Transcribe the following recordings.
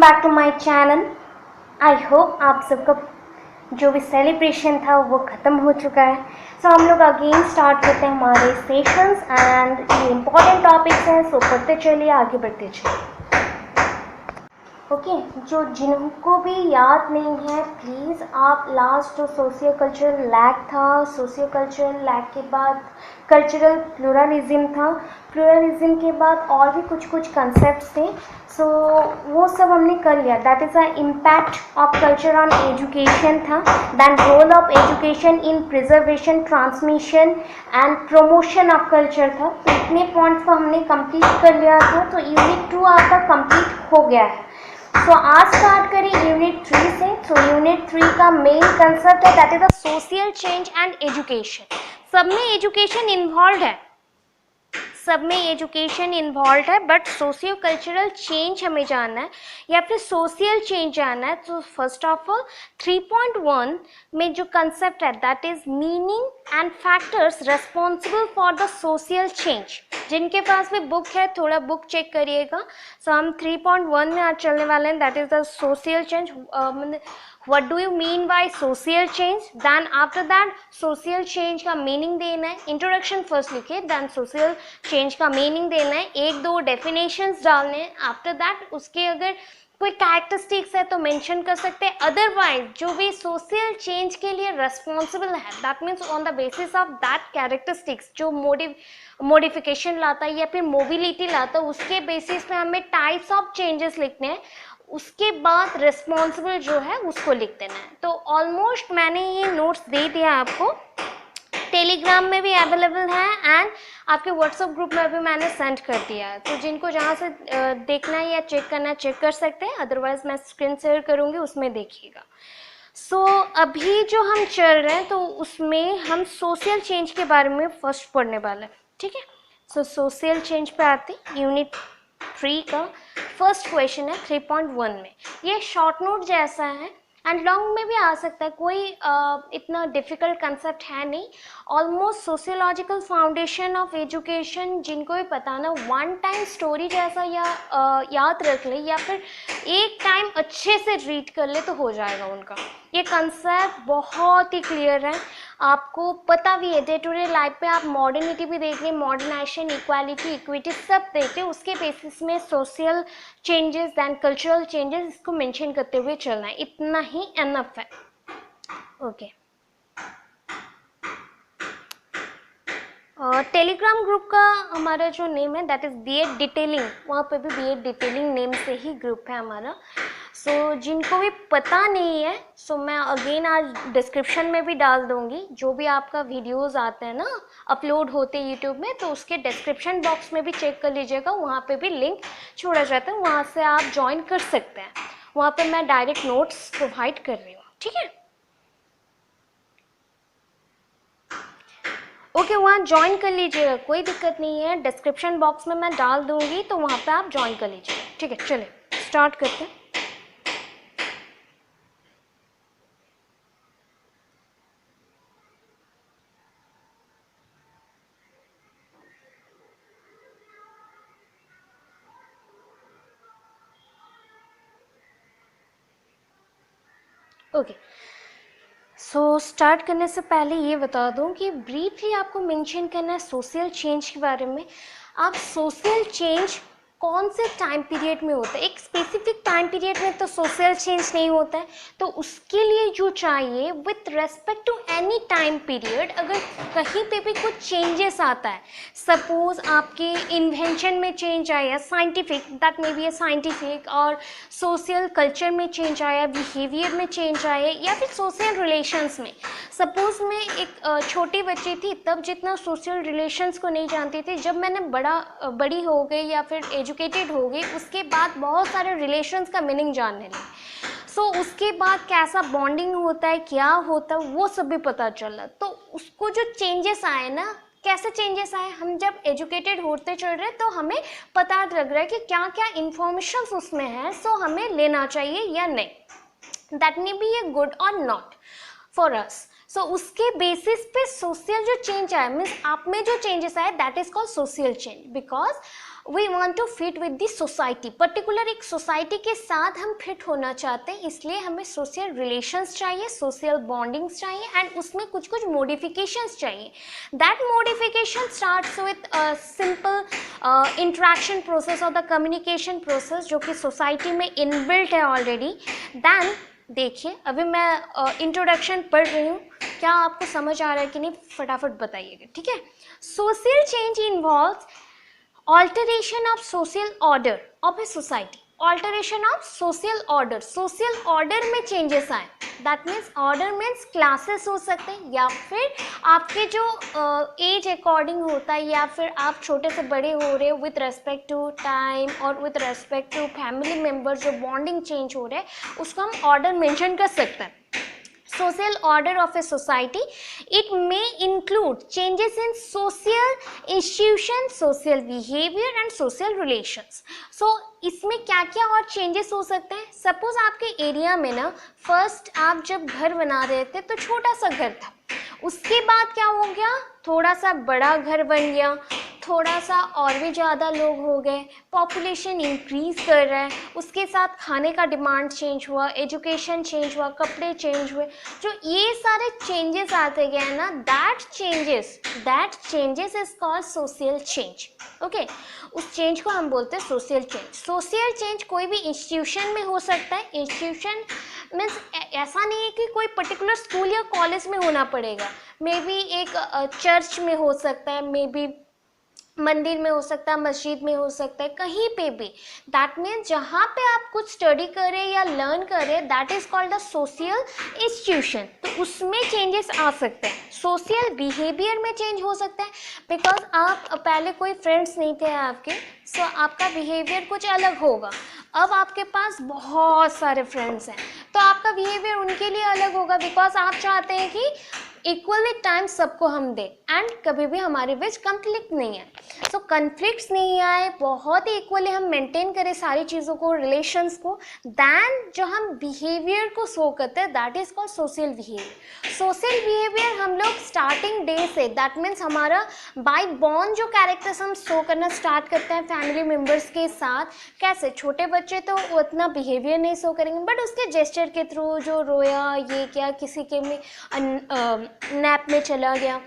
Back to my channel. I hope आप सबका जो भी सेलिब्रेशन था वो ख़त्म हो चुका है। सो हम लोग अगेन स्टार्ट करते हैं हमारे सेशंस एंड ये इम्पॉर्टेंट टॉपिक्स हैं। सो पढ़ते चलिए, आगे बढ़ते चलिए। ओके, जो जिनको भी याद नहीं है प्लीज़ आप लास्ट जो सोशियो कल्चरल लैग था, सोशियो कल्चरल लैग के बाद कल्चरल प्लूरलिज्म था, प्लूरलिज्म के बाद और भी कुछ कंसेप्ट्स थे। सो वो सब हमने कर लिया। That is the impact of culture on education था, then role of education in preservation, transmission and promotion of culture था। तो इतने पॉइंट्स को हमने कंप्लीट कर लिया था। तो यूनिट 2 आपका कंप्लीट हो गया है। तो आज स्टार्ट करें यूनिट 3 से। तो यूनिट 3 का मेन कंसेप्ट है that is the social change and education. सब में एजुकेशन इन्वॉल्व है, सब में एजुकेशन इन्वॉल्व है, बट सोशियो कल्चरल चेंज हमें जानना है या फिर सोशल चेंज जानना है। तो फर्स्ट ऑफ ऑल 3.1 में जो कंसेप्ट है that is meaning and factors responsible for the social change. जिनके पास भी बुक है थोड़ा बुक चेक करिएगा। सो हम 3.1 में आज चलने वाले हैं that is the social change. What do you mean by social change, then after that social change का मीनिंग देना है। इंट्रोडक्शन फर्स्ट लिखे, देन सोशल चेंज का मीनिंग देना है, एक दो डेफिनेशंस डालने हैं। आफ्टर दैट उसके अगर कोई कैरेक्टरिस्टिक्स है तो मेंशन कर सकते हैं। अदरवाइज जो भी सोशल चेंज के लिए रेस्पॉन्सिबल है that means on the basis of that characteristics जो मॉडिफिकेशन लाता है या फिर मोबिलिटी लाता है, उसके बेसिस पे हमें टाइप्स ऑफ चेंजेस लिखने हैं। उसके बाद रिस्पॉन्सिबल जो है उसको लिख देना है। तो ऑलमोस्ट मैंने ये नोट्स दे दिया आपको, टेलीग्राम में भी अवेलेबल है एंड आपके व्हाट्सएप ग्रुप में भी मैंने सेंड कर दिया है। तो जिनको जहाँ से देखना है या चेक करना है चेक कर सकते हैं, अदरवाइज मैं स्क्रीन शेयर करूँगी उसमें देखिएगा। सो अभी जो हम चल रहे हैं तो उसमें हम सोशल चेंज के बारे में फर्स्ट पढ़ने वाले हैं, ठीक है। सो सोशल चेंज पे आते हैं। यूनिट 3 का फर्स्ट क्वेश्चन है 3.1 में। ये शॉर्ट नोट जैसा है एंड लॉन्ग में भी आ सकता है, कोई इतना डिफिकल्ट कंसेप्ट है नहीं। Almost sociological foundation of education जिनको भी पता ना, वन टाइम स्टोरी जैसा या याद रख ले या फिर एक टाइम अच्छे से रीड कर ले तो हो जाएगा उनका। ये कंसेप्ट बहुत ही क्लियर है, आपको पता भी है। डे टू डे लाइफ पे आप मॉडर्निटी भी देख रहे हैं, मॉडर्नाइजेशन, इक्वालिटी, इक्विटी सब देख रहे हैं। उसके बेसिस में social changes than cultural changes इसको मेंशन करते हुए चलना है, इतना ही एनफ है। ओके, टेलीग्राम ग्रुप का हमारा जो नेम है दैट इज़ बीएड डिटेलिंग, वहाँ पे भी बीएड डिटेलिंग नेम से ही ग्रुप है हमारा। सो जिनको भी पता नहीं है सो मैं अगेन आज डिस्क्रिप्शन में भी डाल दूँगी। जो भी आपका वीडियोस आते हैं ना अपलोड होते हैं यूट्यूब में, तो उसके डिस्क्रिप्शन बॉक्स में भी चेक कर लीजिएगा, वहाँ पे भी लिंक छोड़ा जाता है, वहाँ से आप ज्वाइन कर सकते हैं। वहाँ पे मैं डायरेक्ट नोट्स प्रोवाइड कर रही हूँ, ठीक है। ओके, वहाँ ज्वाइन कर लीजिएगा, कोई दिक्कत नहीं है। डिस्क्रिप्शन बॉक्स में मैं डाल दूँगी तो वहाँ पे आप ज्वाइन कर लीजिएगा, ठीक है। चलिए स्टार्ट करते हैं। ओके, सो स्टार्ट करने से पहले ये बता दूं कि ब्रीफली आपको मेंशन करना है सोशल चेंज के बारे में। आप सोशल चेंज कौन से टाइम पीरियड में होता है, एक स्पेसिफिक टाइम पीरियड में तो सोशल चेंज नहीं होता है, तो उसके लिए जो चाहिए with respect to any time period अगर कहीं पे भी कुछ चेंजेस आता है, सपोज आपके इन्वेंशन में चेंज आया, scientific that may be A scientific, और सोशल कल्चर में चेंज आया, बिहेवियर में चेंज आया, या फिर सोशल रिलेशंस में। सपोज मैं एक छोटी बच्ची थी तब जितना सोशल रिलेशंस को नहीं जानती थी, जब मैंने बड़ी हो गई या फिर एजुकेटेड हो गई उसके बाद बहुत सारे रिलेशंस का मीनिंग जानने लगी। सो उसके बाद कैसा बॉन्डिंग होता है, क्या होता है, वो सब भी पता चला। तो उसको जो चेंजेस आए ना, कैसे चेंजेस आए, हम जब एजुकेटेड होते चल रहे तो हमें पता लग रहा है कि क्या क्या इंफॉर्मेशन उसमें है, सो हमें लेना चाहिए या नहीं, that may be a good और नॉट फॉर अस। सो उसके बेसिस पे सोशल जो चेंज आया मीन्स आप में जो चेंजेस आए that is called social change, because we want to fit with the society, particular एक सोसाइटी के साथ हम फिट होना चाहते हैं, इसलिए हमें सोशल रिलेशंस चाहिए, सोशल बॉन्डिंग्स चाहिए एंड उसमें कुछ कुछ मॉडिफिकेशंस चाहिए. That modification starts with simple interaction process और द कम्युनिकेशन प्रोसेस जो कि सोसाइटी में इनबिल्ट है ऑलरेडी. देन देखिए अभी मैं इंट्रोडक्शन पढ़ रही हूँ, क्या आपको समझ आ रहा है कि नहीं फटाफट बताइएगा, ठीक है. Social change involves alteration of social order of a society. Alteration of social order, social order में चेंजेस आए. That means order means classes हो सकते हैं या फिर आपके जो एज अकॉर्डिंग होता है या फिर आप छोटे से बड़े हो रहे हो विथ रेस्पेक्ट टू टाइम और with respect to family member, जो बॉन्डिंग चेंज हो रहा है उसको हम ऑर्डर मेंशन कर सकते हैं. Social order of a society, it may include changes in social institutions, social behavior and social relations. So इसमें क्या क्या और चेंजेस हो सकते हैं. सपोज आपके एरिया में ना फर्स्ट आप जब घर बना रहे थे तो छोटा सा घर था, उसके बाद क्या हो गया, थोड़ा सा बड़ा घर बन गया, थोड़ा सा और भी ज़्यादा लोग हो गए, पॉपुलेशन इंक्रीज़ कर रहा है, उसके साथ खाने का डिमांड चेंज हुआ, एजुकेशन चेंज हुआ, कपड़े चेंज हुए, जो ये सारे चेंजेस आते गए ना, that changes is called social change. Okay, उस चेंज को हम बोलते हैं सोशल चेंज. सोशल चेंज कोई भी इंस्टीट्यूशन में हो सकता है. इंस्टीट्यूशन मीन्स ऐसा नहीं है कि कोई पर्टिकुलर स्कूल या कॉलेज में होना पड़ेगा, मे बी एक चर्च में हो सकता है, मे बी मंदिर में हो सकता है, मस्जिद में हो सकता है, कहीं पे भी. दैट मीन्स जहाँ पे आप कुछ स्टडी करें या लर्न करें, that is called the social institution. तो उसमें चेंजेस आ सकते हैं. सोशल बिहेवियर में चेंज हो सकता है, बिकॉज आप पहले कोई फ्रेंड्स नहीं थे आपके, सो आपका बिहेवियर कुछ अलग होगा. अब आपके पास बहुत सारे फ्रेंड्स हैं तो आपका बिहेवियर उनके लिए अलग होगा, बिकॉज आप चाहते हैं कि इक्वली टाइम सबको हम दें एंड कभी भी हमारे बीच कॉन्फ्लिक्ट नहीं है. सो कॉन्फ्लिक्ट्स नहीं आए, बहुत ही इक्वली हम मेंटेन करें सारी चीज़ों को, रिलेशंस को. दैन जो हम बिहेवियर को शो करते हैं that is called social behaviour. Social behaviour हम लोग स्टार्टिंग डे से, दैट मीन्स हमारा बाय बॉर्न जो कैरेक्टर्स हम शो करना स्टार्ट करते हैं फैमिली मेम्बर्स के साथ. कैसे, छोटे बच्चे तो उतना बिहेवियर नहीं शो करेंगे, बट उसके जेस्चर के थ्रू, जो रोया, ये क्या, किसी के में नैप में चला गया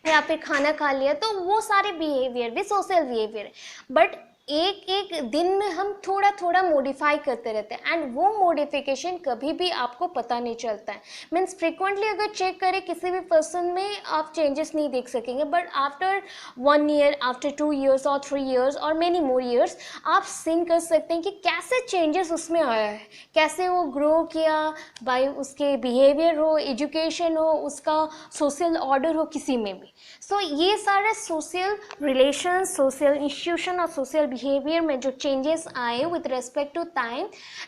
या फिर खाना खा लिया, तो वो सारे बिहेवियर भी सोशल बिहेवियर है. बट एक एक दिन में हम थोड़ा थोड़ा मॉडिफाई करते रहते हैं एंड वो मॉडिफिकेशन कभी भी आपको पता नहीं चलता है. मीन्स फ्रिक्वेंटली अगर चेक करें किसी भी पर्सन में आप चेंजेस नहीं देख सकेंगे, but after 1 year, after 2 years और 3 ईयर्स और मेनी मोर ईयर्स आप सीन कर सकते हैं कि कैसे चेंजेस उसमें आया है, कैसे वो ग्रो किया बाय उसके बिहेवियर हो, एजुकेशन हो, उसका सोशल ऑर्डर हो, किसी में भी. सो ये सारे सोशल रिलेशन, सोशल इंस्टीट्यूशन और सोशल बिहेवियर में जो चेंजेस आए with respect to time,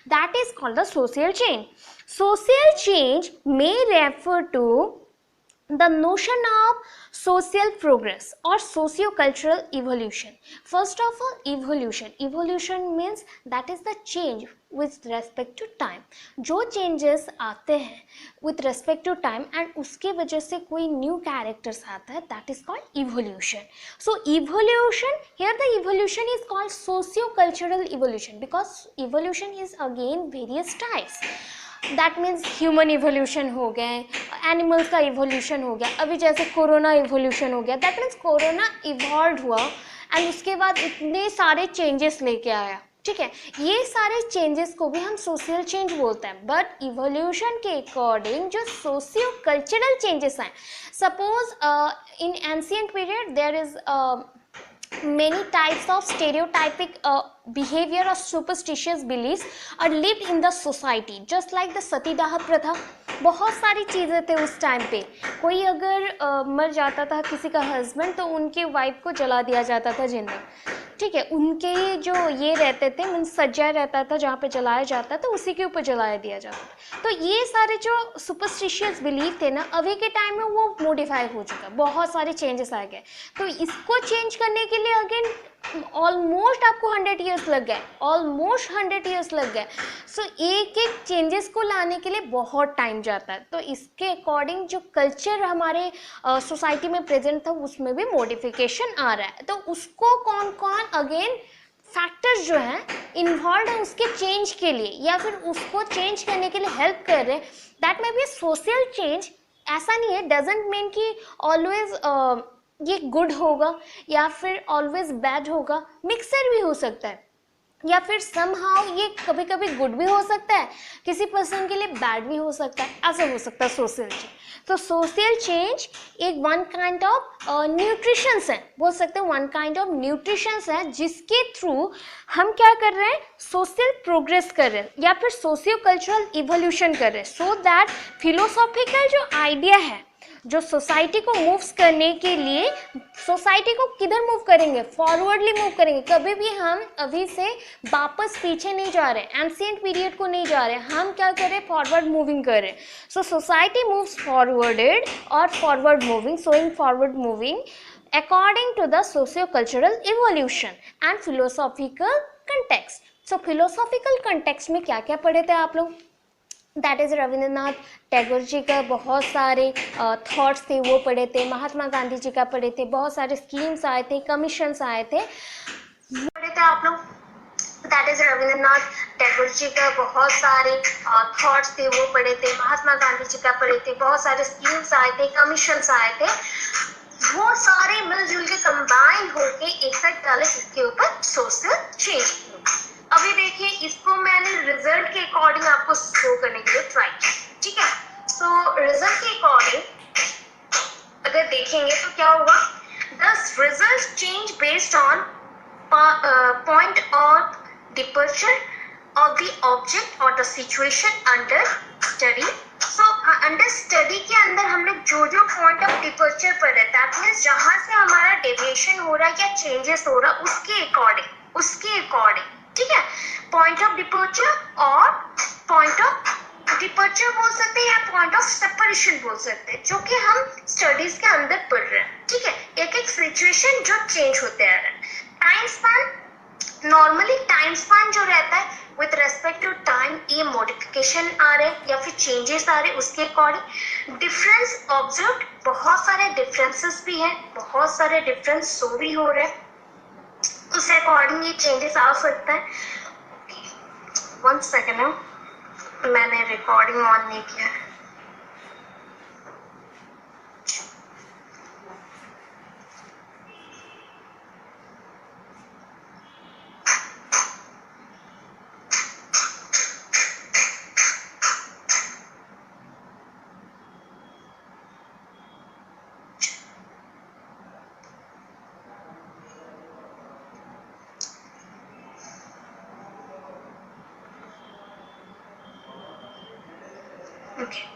that is called the social change. Social change may refer to the notion of social progress or socio-cultural evolution. First of all, evolution means that is the change with respect to time. जो changes आते हैं with respect to time and उसके वजह से कोई new characters आता है, that is called evolution. So evolution, here the evolution is called socio-cultural evolution because evolution is again various types. That means human evolution हो गए, एनिमल्स का evolution हो गया, अभी जैसे कोरोना इवोल्यूशन हो गया. दैट मीन्स कोरोना इवॉल्व हुआ एंड उसके बाद इतने सारे चेंजेस लेके आया. ठीक है, ये सारे चेंजेस को भी हम सोशल चेंज बोलते हैं. बट इवोल्यूशन के अकॉर्डिंग जो सोशियो कल्चरल चेंजेस हैं, suppose in ancient period there is many types of stereotypic behavior or superstitious beliefs are lived in the society, just like the सतीदाह प्रथा. बहुत सारी चीज़ें थे उस टाइम पे. कोई अगर मर जाता था किसी का हस्बैंड तो उनके वाइफ को जला दिया जाता था जिंदा. ठीक है, उनके जो ये रहते थे, मीन्स सज्जा रहता था जहाँ पे जलाया जाता था, उसी के ऊपर जलाया दिया जाता था. तो ये सारे जो सुपरस्टिशियस बिलीफ थे ना, अभी के टाइम में वो मॉडिफाई हो चुका, बहुत सारे चेंजेस आ गए. तो इसको चेंज करने के लिए अगेन ऑलमोस्ट आपको 100 ईयर्स लग गए, ऑलमोस्ट 100 ईयर्स लग गए। सो एक एक चेंजेस को लाने के लिए बहुत टाइम जाता है। तो इसके अकॉर्डिंग जो कल्चर हमारे सोसाइटी में प्रेजेंट था उसमें भी मॉडिफिकेशन आ रहा है। तो उसको कौन कौन अगेन फैक्टर्स जो हैं इन्वॉल्व है उसके चेंज के लिए या फिर उसको चेंज करने के लिए हेल्प कर रहे हैं, that may be social change. ऐसा नहीं है, डजेंट मीन कि ऑलवेज ये गुड होगा या फिर ऑलवेज बैड होगा, मिक्सर भी हो सकता है या फिर समहाउ ये कभी कभी गुड भी हो सकता है, किसी पर्सन के लिए बैड भी हो सकता है, ऐसा हो सकता है सोशल चेंज। तो सोशल चेंज एक वन काइंड ऑफ न्यूट्रिशंस है, बोल सकते हैं वन काइंड ऑफ न्यूट्रिशंस है, जिसके थ्रू हम क्या कर रहे हैं, सोशल प्रोग्रेस कर रहे हैं या फिर सोशियो कल्चरल इवोल्यूशन कर रहे हैं। सो दैट फिलोसॉफिकल जो आइडिया है जो सोसाइटी को मूव्स करने के लिए, सोसाइटी को किधर मूव करेंगे, फॉरवर्डली मूव करेंगे। कभी भी हम अभी से वापस पीछे नहीं जा रहे, एंशिएंट पीरियड को नहीं जा रहे, हम क्या कर रहे हैं, फॉरवर्ड मूविंग कर रहे हैं। सो सोसाइटी मूव्स फॉरवर्डेड और फॉरवर्ड मूविंग, सोइंग forward moving according to the socio-cultural evolution and philosophical context. So philosophical context में क्या क्या पढ़े थे आप लोग, दैट इज रविंद्रनाथ टैगोर जी का बहुत सारे थॉट्स थे वो पढ़े थे, महात्मा गांधी जी का पढ़े थे, बहुत सारे स्कीम्स आए थे, कमीशंस आए थे, पढ़े थे आप लोग। दैट इज रविंद्रनाथ टैगोर जी का बहुत सारे थॉट्स थे वो पढ़े थे, महात्मा गांधी जी का पढ़े थे, बहुत सारे स्कीम्स आए थे, कमीशंस आए थे, वो सारे मिलजुल के कंबाइन होके इफेक्ट डाले इसके ऊपर सोशल चेंज। अभी देखिए इसको मैंने रिजल्ट के अकॉर्डिंग आपको शो करने के लिए ट्राई किया, ठीक है। सो रिजल्ट के अकॉर्डिंग अगर देखेंगे तो क्या होगा, दस result change based on point of departure of the object or the situation under study. So under study के अंदर हम लोग जो जो point of departure पर रहता है, दैट जहाँ से हमारा डेविएशन हो रहा है या चेंजेस हो रहा है उसके अकॉर्डिंग, ठीक है। पॉइंट ऑफ डिपर्चर और पॉइंट ऑफ डिपर्चर बोल सकते हैं या पॉइंट ऑफ सेपरेशन बोल सकते हैं, जो कि हम स्टडीज के अंदर पढ़ रहे हैं, ठीक है। एक एक सिचुएशन जो चेंज होते आ रहा है। Time span, normally time span जो रहता है विथ रेस्पेक्ट टू टाइम, ये मॉडिफिकेशन आ रहे या फिर चेंजेस आ रहे उसके अकॉर्डिंग। डिफरेंस ऑब्जर्व, बहुत सारे डिफरेंसेस भी हैं, बहुत सारे डिफरेंस शो भी हो रहे हैं, उस अकॉर्डिंग ये चेंजेस आ सकता है। वन सेकेंड है, मैंने रिकॉर्डिंग ऑन नहीं किया है। Okay.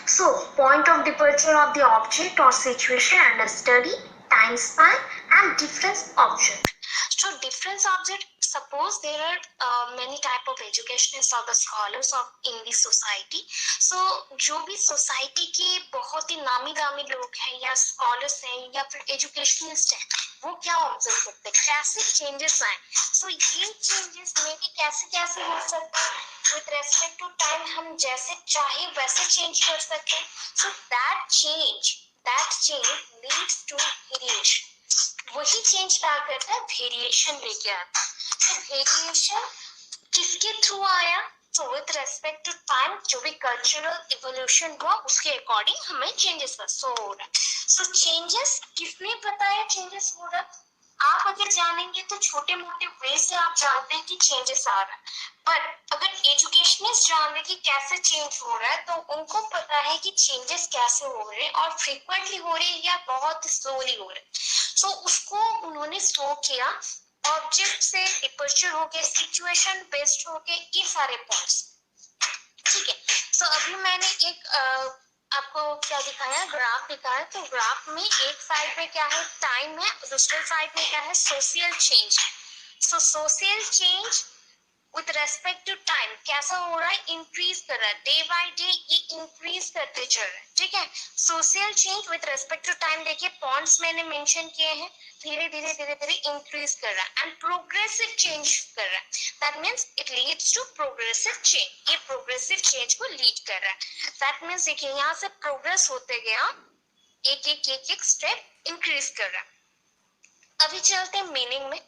So, point of departure of the object or situation under study, time span and difference object. So, difference object, suppose there are many type of educationists or the scholars of in the society. So, जो भी society के बहुत ही नामी दामी लोग हैं या scholars हैं या फिर educationist हैं, वो क्या ऑब्जर्व करते हैं, कैसे चेंजेस आए। सो ये चेंजेस में भी कैसे कैसे हो सकता है, विथ रेस्पेक्ट टू टाइम हम जैसे चाहे वैसे चेंज कर सकते हैं। So that change leads to variation, वही चेंज क्या करता है, वेरिएशन लेके आता है। तो वेरिएशन किसके थ्रू आया, तो विथ रेस्पेक्ट टू टाइम जो भी कल्चरल इवोल्यूशन हुआ उसके अकॉर्डिंग हमें चेंजेस हो रहा है। सो चेंजेस किसने बताया चेंजेस हो रहा है, आप अगर जानेंगे तो छोटे मोटे वे से आप जानते हैं कि चेंजेस आ रहा है, पर अगर एजुकेशनिस्ट जाने कि कैसे चेंज हो रहा है तो उनको पता है कि चेंजेस कैसे हो रहे हैं और फ्रीक्वेंटली हो रहे हैं या बहुत स्लोली हो रहे हैं। सो उसको उन्होंने शो किया, ऑब्जेक्ट से डिपर्चर हो गए, सिचुएशन बेस्ड हो गए, ये सारे पॉइंट्स, ठीक है। सो अभी मैंने एक आपको क्या दिखाया, ग्राफ दिखाया। तो ग्राफ में एक साइड में क्या है, टाइम है, दूसरे साइड में क्या है, social change. So social change with respect to time कैसा हो रहा है, इंक्रीज कर रहा है, डे बाय डे ये इंक्रीज करते चल रहा है, ठीक है। Social change with respect to time, देखिए पॉइंट्स मैंने मेंशन किए हैं, धीरे धीरे इंक्रीज कर रहा है एंड प्रोग्रेसिव चेंज कर रहा है, that means it leads to progressive change, ये प्रोग्रेसिव चेंज को लीड कर रहा है। दैट मीन्स देखिए यहाँ से प्रोग्रेस होते गया, एक स्टेप इंक्रीज कर रहा है। अभी चलते हैं मीनिंग में।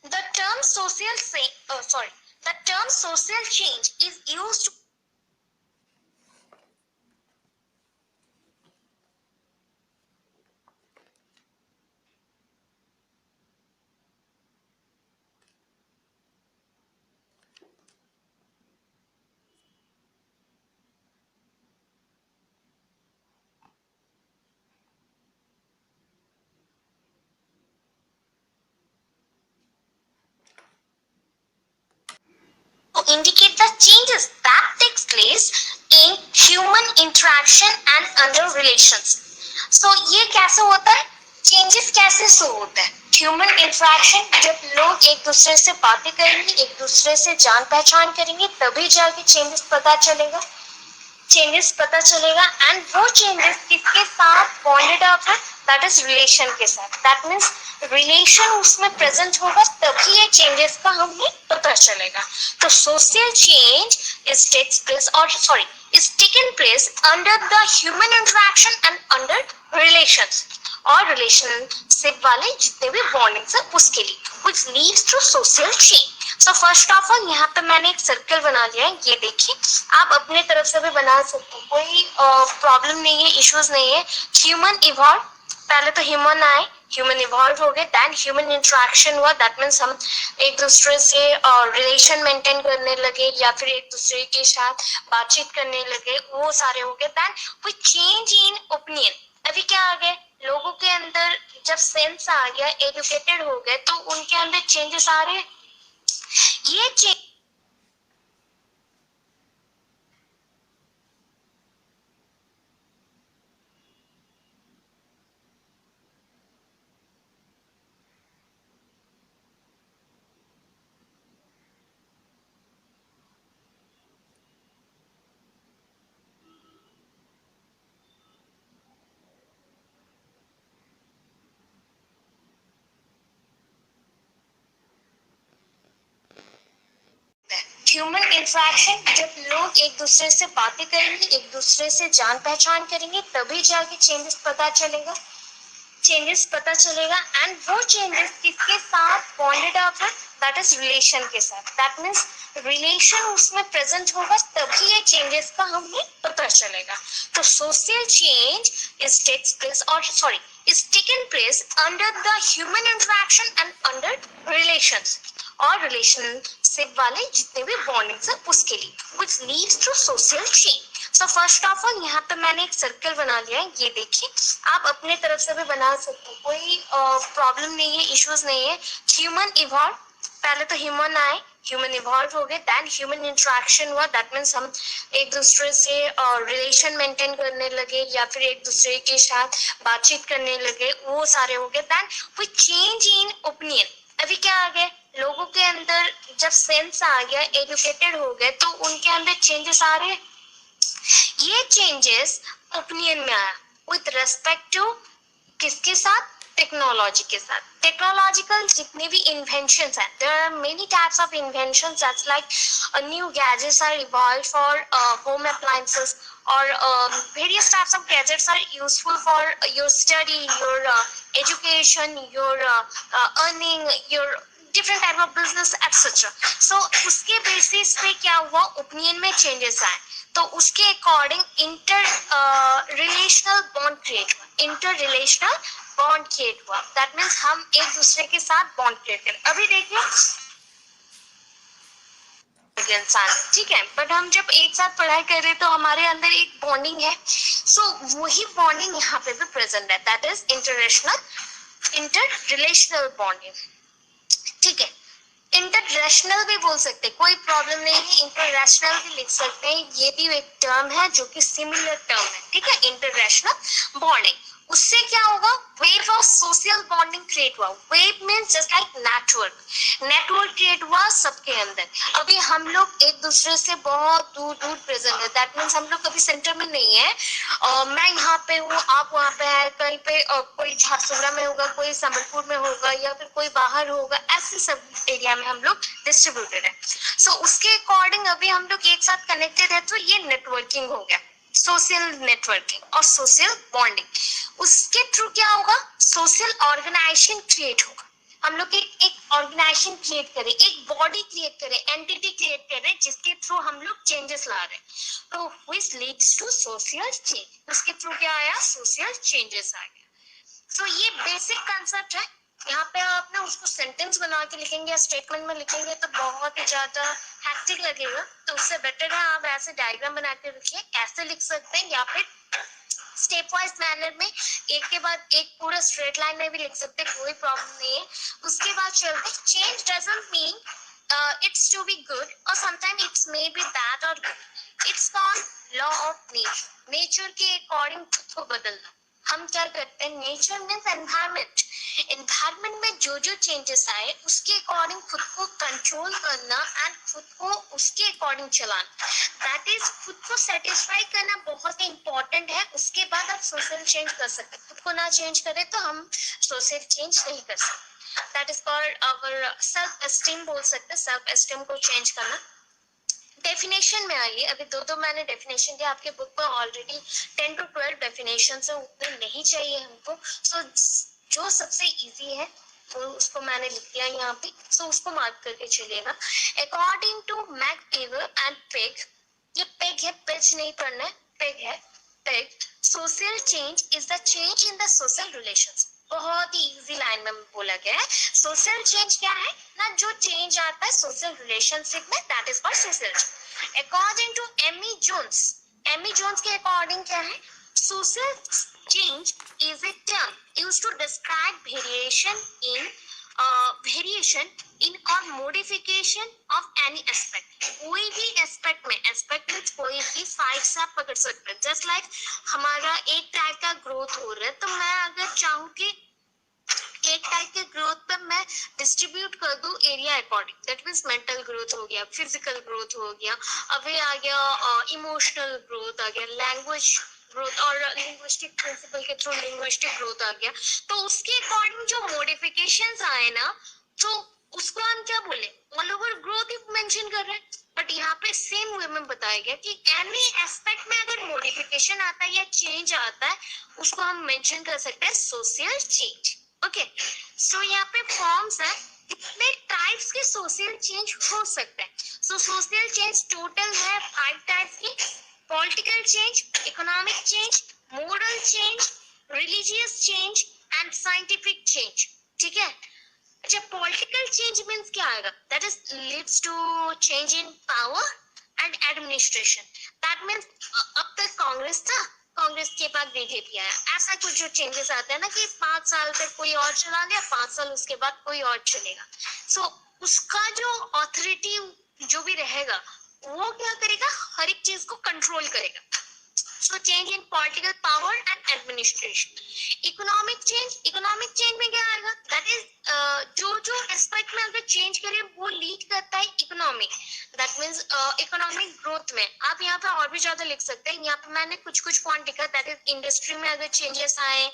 The term the term social change is used to indicate the changes that takes place in human interaction and under relations. So ये कैसे होता है, चेंजेस कैसे शो होता है, ह्यूमन इंटरेक्शन, जब लोग एक दूसरे से बातें करेंगे, एक दूसरे से जान पहचान करेंगे, तभी जाके चेंजेस पता चलेगा एंड वो चेंजेस किसके साथ बॉन्डेड अप है, दैट इज रिलेशन के साथ। दैट मीन्स रिलेशन उसमें प्रेजेंट होगा तभी ये चेंजेस का हमें पता चलेगा। तो social change is taken place under the human interaction and under relations, और रिलेशनशिप वाले जितने भी बॉन्डिंग्स है उसके लिए, which leads to social change. So first of all यहाँ पे मैंने एक सर्कल बना लिया है, ये देखिए, आप अपने तरफ से भी बना सकते हो, कोई प्रॉब्लम नहीं है, इश्यूज नहीं है। ह्यूमन इवॉल्व, पहले तो ह्यूमन आए, ह्यूमन इवॉल्व हो गए, देन ह्यूमन इंटरेक्शन हुआ, दैट मीन्स हम एक दूसरे से रिलेशन मेंटेन करने लगे या फिर एक दूसरे के साथ बातचीत करने लगे, वो सारे हो गए। Then we change in opinion, अभी क्या आ गए, लोगों के अंदर जब सेंस आ गया, एजुकेटेड हो गए, तो उनके अंदर चेंजेस आ रहे, ये चेंज ह्यूमन इंटरेक्शन, जब लोग एक दूसरे से बातें करेंगे, एक दूसरे से जान पहचान करेंगे, तभी जाके चेंजेस पता चलेगा एंड वो चेंजेस किसके साथ बॉन्डेड अप है, दैट इज रिलेशन के साथ। दैट मीन्स रिलेशन उसमें प्रेजेंट होगा तभी ये चेंजेस का हमें पता चलेगा। तो social change is taken place under the human interaction and under relations, और रिलेशनशिप वाले जितने भी बॉन्डिंग्स है उसके लिए, which leads to social change. So first of all यहाँ पे मैंने एक सर्कल बना लिया है, ये देखिए, आप अपने तरफ से भी बना सकते हो, कोई प्रॉब्लम नहीं है, इश्यूज नहीं है। ह्यूमन इवॉल्व, पहले तो ह्यूमन आए, ह्यूमन इवॉल्व हो गए, देन ह्यूमन इंटरेक्शन हुआ, दैट मीन्स हम एक दूसरे से रिलेशन मेंटेन करने लगे या फिर एक दूसरे के साथ बातचीत करने लगे, वो सारे हो गए। Then we change in opinion, अभी क्या आ गए, लोगों के अंदर जब सेंस आ गया, एजुकेटेड हो गए, तो उनके अंदर चेंजेस आ रहे, ये चेंजेस ओपिनियन में आया विथ रेस्पेक्ट टू किसके साथ, टेक्नोलॉजी के साथ। टेक्नोलॉजिकल जितने भी इन्वेंशंस हैं, there are many types of inventions, that's like new gadgets are evolved for home appliances, or various types of gadgets are useful for your study, your education, your earning, your different type of business etc. So उसके basis पे क्या हुआ, opinion में changes आए, तो उसके according relational bond create हुआ, that means हम एक दूसरे के साथ बॉन्ड क्रिएट करें। अभी देखिए इंसान, ठीक है, बट हम जब एक साथ पढ़ाई कर रहे तो हमारे अंदर एक बॉन्डिंग है, सो वही बॉन्डिंग यहाँ पे भी प्रेजेंट है, that is inter relational bonding, ठीक है। इंटरनेशनल भी बोल सकते हैं, कोई प्रॉब्लम नहीं है, इंटरनेशनल भी लिख सकते हैं, ये भी एक टर्म है जो कि सिमिलर टर्म है, ठीक है, इंटरनेशनल बॉन्डिंग। उससे क्या होगा, wave of social bonding create हुआ। Wave means just like network, network create हुआ सबके अंदर। अभी हम लोग एक दूसरे से बहुत दूर दूर प्रेजेंट है, दैट मीन्स हम लोग कभी सेंटर में नहीं है। मैं यहाँ पे हूँ, आप वहाँ पे है, कहीं पे कोई झारसुगड़ा में होगा, कोई संबलपुर में होगा, या फिर कोई बाहर होगा, ऐसे सब एरिया में हम लोग डिस्ट्रीब्यूटेड है। सो उसके अकॉर्डिंग अभी हम लोग एक साथ कनेक्टेड है, तो ये नेटवर्किंग हो गया, सोशल नेटवर्किंग और सोशल बॉन्डिंग। उसके थ्रू क्या होगा, सोशल ऑर्गेनाइजेशन क्रिएट होगा। हम लोग एक ऑर्गेनाइजेशन क्रिएट करें, एक बॉडी क्रिएट करें, एंटिटी क्रिएट करें, जिसके थ्रू हम लोग चेंजेस ला रहे हैं, तो which leads to social change. उसके थ्रू क्या आया, सोशल चेंजेस आ गया। सो ये बेसिक कंसेप्ट है। यहाँ पे आप ना उसको सेंटेंस बना के लिखेंगे या स्टेटमेंट में लिखेंगे तो बहुत ही ज्यादा हैक्टिक लगेगा, तो उससे बेटर है आप ऐसे डायग्राम बना के रखिए, कैसे लिख सकते हैं, या फिर स्टेप वाइज मैनर में एक के बाद एक पूरा स्ट्रेट लाइन में भी लिख सकते हैं, कोई प्रॉब्लम नहीं है। उसके बाद चलते, change doesn't mean it's to be good और sometime it's may be bad और good, it's called law of nature. Nature के अकॉर्डिंग खुद को बदलना। हम क्या करते हैं, नेचर मीन्स एनवायरमेंट, एनवायरमेंट में जो जो चेंजेस आए उसके अकॉर्डिंग खुद को कंट्रोल करना एंड खुद को उसके अकॉर्डिंग चलाना, दैट इज खुद को सेटिस्फाई करना बहुत ही इंपॉर्टेंट है। उसके बाद आप सोशल चेंज कर सकते हैं। खुद को ना चेंज करें तो हम सोशल चेंज नहीं कर सकते। That is called our self esteem, बोल सकते हैं सेल्फ एस्टीम को चेंज करना। डेफिनेशन में आइए, अभी दो दो मैंने डेफिनेशन दिया, आपके बुक में ऑलरेडी 10 to 12 डेफिनेशन है, उतने नहीं चाहिए हमको। सो जो सबसे इजी है वो उसको मैंने लिख दिया यहाँ पे, सो उसको मार्क करके चलिएगा। अकॉर्डिंग टू मैकइवर एंड पेग, ये पेग है, पेज नहीं पढ़ना है, पेग है, peg, social change is the change in the social relations. बहुत ही इजी लाइन में बोला गया है। सोशल चेंज क्या है ना, जो चेंज आता है सोशल रिलेशनशिप में, that is called social change. According to Amy Jones, Amy Jones के अकॉर्डिंग क्या है, social change is a term used to describe variation in और मॉडिफिकेशन ऑफ एनी एस्पेक्ट। कोई भी एस्पेक्ट में, एस्पेक्ट में कोई भी साइड से आप पकड़ सकते हैं। जस्ट लाइक हमारा एक टाइप का ग्रोथ हो रहा है, तो मैं अगर चाहूँ कि एक टाइप के ग्रोथ पे मैं डिस्ट्रीब्यूट कर दूं area according, that means mental growth हो गया, फिजिकल ग्रोथ हो गया, अभी आ गया इमोशनल ग्रोथ आ गया, लैंग्वेज ग्रोथ और लिंग्विस्टिक प्रिंसिपल के थ्रू लिंग्विस्टिक ग्रोथ आ गया। तो उसके अकॉर्डिंग जो मॉडिफिकेशंस आए ना, तो उसको हम क्या बोले, ऑल ओवर ग्रोथ ही मेंशन कर रहे हैं। बट यहाँ पे सेम वे में बताया गया कि एनी एस्पेक्ट में अगर मॉडिफिकेशन आता है या चेंज आता है, उसको हम मेंशन कर सकते हैं सोशल चेंज। ओके, सो यहाँ पे फॉर्म्स है, कितने टाइप्स के सोशल चेंज हो सकते हैं। सो सोशल चेंज टोटल है 5 टाइप्स की, political change, economic change, moral change, religious change and scientific change. ठीक है, अच्छा पॉलिटिकल चेंज मीन्स क्या आएगा, that is leads to change in power and administration. That means अब तक कांग्रेस था, कांग्रेस के बाद बीजेपी आया, ऐसा कुछ जो चेंजेस आते हैं ना कि 5 साल तक कोई और चला गया, 5 साल उसके बाद कोई और चलेगा। सो उसका जो ऑथोरिटी जो भी रहेगा वो क्या करेगा, हर एक चीज को कंट्रोल करेगा। So change in political power and administration. Economic change में क्या आएगा, दैट इज जो जो एस्पेक्ट में अगर चेंज करें वो लीड करता है economic, that means economic growth में। आप यहाँ पे और भी ज्यादा लिख सकते हैं, यहाँ पे मैंने कुछ कुछ पॉइंट लिखा, दैट इज इंडस्ट्री में अगर चेंजेस आए,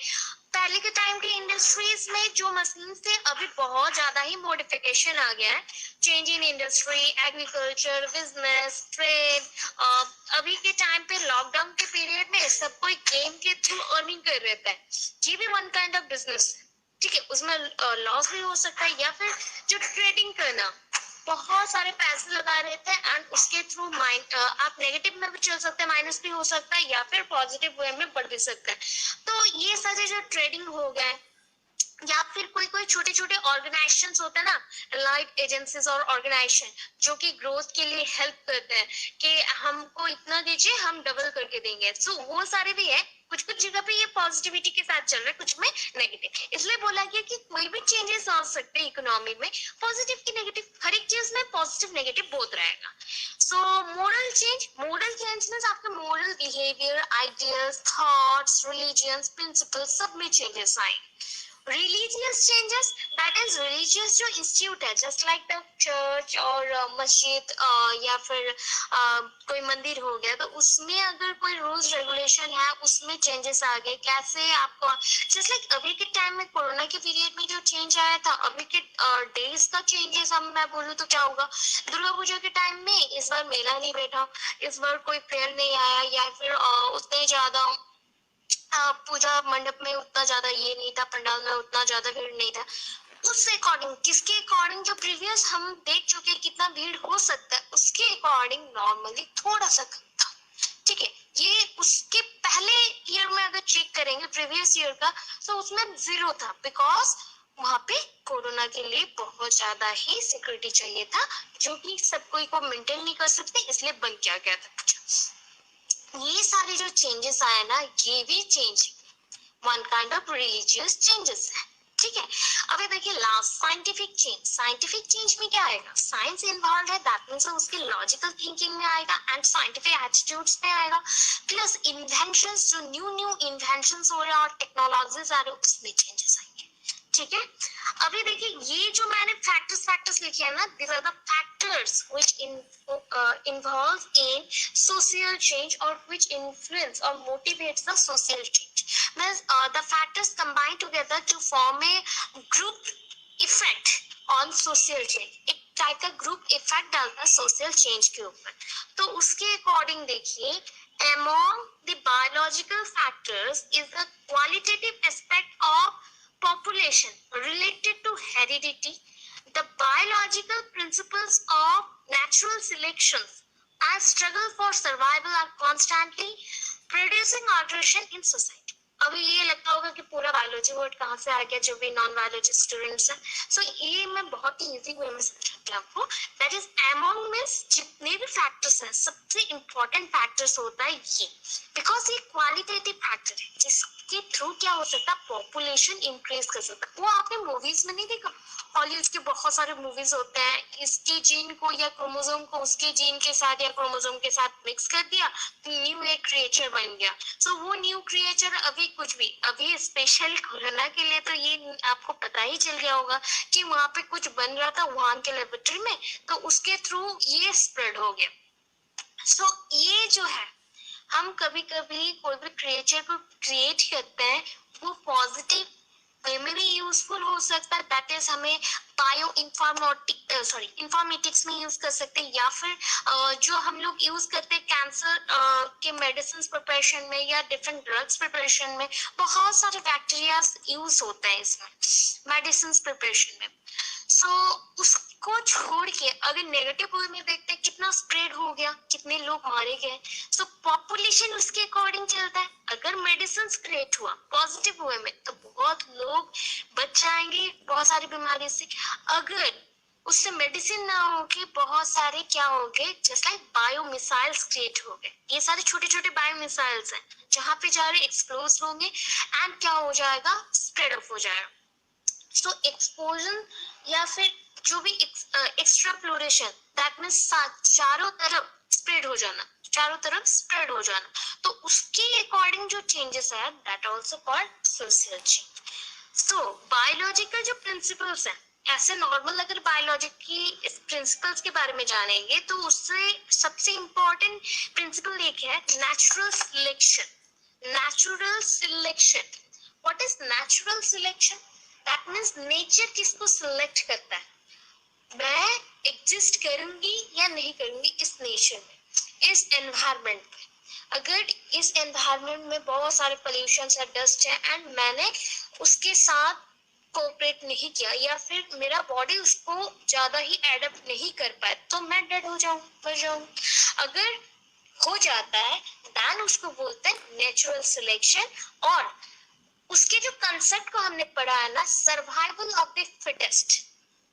पहले के टाइम के इंडस्ट्रीज में जो मशीन थे, अभी बहुत ज्यादा ही मॉडिफिकेशन आ गया है। Change in industry, agriculture, business, trade. अभी के टाइम पे लॉकडाउन के पीरियड में सब कोई गेम के थ्रू अर्निंग कर रहता है, ये भी वन काइंड ऑफ बिजनेस। ठीक है, उसमें लॉस भी हो सकता है, या फिर जो ट्रेडिंग करना, बहुत सारे पैसे लगा रहे थे एंड उसके थ्रू आप नेगेटिव में भी चल सकते हैं, माइनस भी हो सकता है, या फिर पॉजिटिव वे में बढ़ भी सकता है। तो ये सारे जो ट्रेडिंग हो गए, या फिर कोई कोई छोटे छोटे ऑर्गेनाइजेशंस होते हैं ना, लाइक एजेंसीज और ऑर्गेनाइजेशन जो कि ग्रोथ के लिए हेल्प करते हैं कि हमको इतना दीजिए हम डबल करके देंगे, सो वो सारे भी है। कुछ कुछ जगह पे ये पॉजिटिविटी के साथ चल रहा है, कुछ में नेगेटिव, इसलिए बोला गया कि कोई भी चेंजेस आ सकते हैं इकोनॉमी में, पॉजिटिव की नेगेटिव, हर एक चीज में पॉजिटिव नेगेटिव बहुत रहेगा। सो मोरल चेंज मीन्स आपके moral behaviour, ideas, thoughts, religions, principles सब में चेंजेस आए। Religious changes, that is religious जो इंस्टीट्यूट है, जस्ट लाइक द चर्च और मस्जिद या फिर कोई मंदिर हो गया, तो उसमें अगर कोई रूल्स रेगुलेशन है उसमें चेंजेस आ गए। कैसे आपको, जस्ट लाइक अभी के टाइम में कोरोना के पीरियड में जो चेंज आया था, अभी के डेज का चेंजेस हम मैं बोलूँ तो क्या होगा, दुर्गा पूजा के टाइम में इस बार मेला नहीं बैठा, इस बार कोई फेयर नहीं आया, या फिर उतने ज्यादा पूजा मंडप में उतना ज्यादा ये नहीं था, पंडाल में उतना ज्यादा भीड़ नहीं था। उस अकॉर्डिंग, किसके अकॉर्डिंग, जो प्रीवियस हम देख चुके हैं कितना भीड़ हो सकता है, उसके अकॉर्डिंग नॉर्मली थोड़ा सा कम था। ठीक है, ये उसके पहले ईयर में अगर चेक करेंगे प्रीवियस ईयर का, तो उसमें जीरो था, बिकॉज वहां पे कोरोना के लिए बहुत ज्यादा ही सिक्योरिटी चाहिए था, जो कि सब कोई को मेंटेन नहीं कर सकते, इसलिए बंद किया गया था। ये सारे जो चेंजेस आए ना, ये भी change one kind of religious changes है। ठीक है, अभी देखिए लास्ट साइंटिफिक चेंज में क्या आएगा, साइंस इन्वॉल्व है, दैट मींस उसकी लॉजिकल थिंकिंग में आएगा एंड साइंटिफिक एटीट्यूड्स में आएगा, प्लस इन्वेंशंस, जो न्यू न्यू इन्वेंशंस हो रहे हैं और टेक्नोलॉजीज आ रहे हैं उसमें चेंजेस आएंगे। ठीक है, अभी देखिए ये जो मैंने फैक्टर्स लिखे हैं ना, these are the factors which involve in social change or which influence or motivates the social change. Means the factors combine together to form a group effect on social change. एक type का group effect डालता है social change के ऊपर। तो उसके according देखिए, among the biological factors is the qualitative aspect of population related to heredity. The biological principles of natural selection and struggle for survival are constantly producing alteration in society. अभी ये लगता होगा कि पूरा बायोलॉजी वर्ड कहाँ से आ गया, जो भी नॉन बायोलॉजी स्टूडेंट्स हैं, सो ये मैं बहुत ही इजी वे में समझाती हूँ आपको। दैट इज अमोंग मींस जितने भी फैक्टर्स हैं, सबसे इंपॉर्टेंट फैक्टर्स होता है ये, बिकॉज ये क्वालिटेटिव फैक्टर है जिसके थ्रू क्या हो सकता है, पॉपुलेशन इंक्रीज कर सकता है। वो आपने मूवीज में नहीं देखा, हॉलीवुड के बहुत सारे मूवीज होते हैं, इसके जीन को या क्रोमोसोम को उसके जीन के साथ या क्रोमोसोम के साथ मिक्स कर दिया, न्यू एक क्रिएचर बन गया। सो वो न्यू क्रिएचर अभी कुछ भी, अभी स्पेशल कोरोना के लिए तो ये आपको पता ही चल गया होगा कि वहां पे कुछ बन रहा था वहां के लेबोरेटरी में, तो उसके थ्रू ये स्प्रेड हो गया। सो ये जो है, हम कभी कभी कोई भी क्रिएचर को क्रिएट करते हैं, वो पॉजिटिव वे में भी यूजफुल हो सकता है, दैट इज हमें बायो इंफॉर्मेटिक्स में यूज कर सकते हैं, या फिर जो हम लोग यूज करते हैं कैंसर के मेडिसिन प्रिपरेशन में या डिफरेंट ड्रग्स प्रिपरेशन में, बहुत सारे बैक्टीरिया यूज होते हैं इसमें मेडिसिन प्रिपरेशन में। सो उसको छोड़ के अगर नेगेटिव वे में देखते हैं, कितना स्प्रेड हो गया, कितने लोग मारे गए, सो पॉपुलेशन उसके अकॉर्डिंग चलता है। अगर मेडिसिन क्रिएट हुआ पॉजिटिव वे में, तो बहुत लोग बच जाएंगे बहुत सारी बीमारी से। अगर उससे मेडिसिन ना होगी, बहुत सारे क्या हो गए, just like bio missiles create हो गए। ये सारे छोटे छोटे बायो मिसाइल्स हैं, जहां पे जा रहे एक्सप्लोज होंगे एंड क्या हो जाएगा, स्प्रेड ऑफ हो जाएगा। सो एक्सपोजन या फिर जो भी एक्स्ट्रा फ्लोरेशन, दैट मींस चारों तरफ स्प्रेड हो जाना, चारों तरफ स्प्रेड हो जाना, तो उसके अकॉर्डिंग जो चेंजेस है, that also called social change. So biological जो प्रिंसिपल्स हैं, ऐसे नॉर्मल अगर बायोलॉजी की इस प्रिंसिपल्स के बारे में जानेंगे, तो उससे सबसे इंपॉर्टेंट प्रिंसिपल एक है natural selection. Natural selection, what is natural selection, that means nature किसको सिलेक्ट करता है, मैं एग्जिस्ट करूंगी या नहीं करूंगी इस नेचर में, इस एनवायरमेंट में। अगर इस एनवायरमेंट में बहुत सारे पोल्यूशन है, डस्ट है, एंड मैंने उसके साथ कोऑपरेट नहीं किया, या फिर मेरा बॉडी उसको ज्यादा ही एडप्ट नहीं कर पाया, तो मैं डेड हो जाऊं, मर जाऊं। अगर हो जाता है, देन उसको बोलते हैं नेचुरल सिलेक्शन। और उसके जो कंसेप्ट को हमने पढ़ा है ना, सर्वाइवल ऑफ द फिटेस्ट,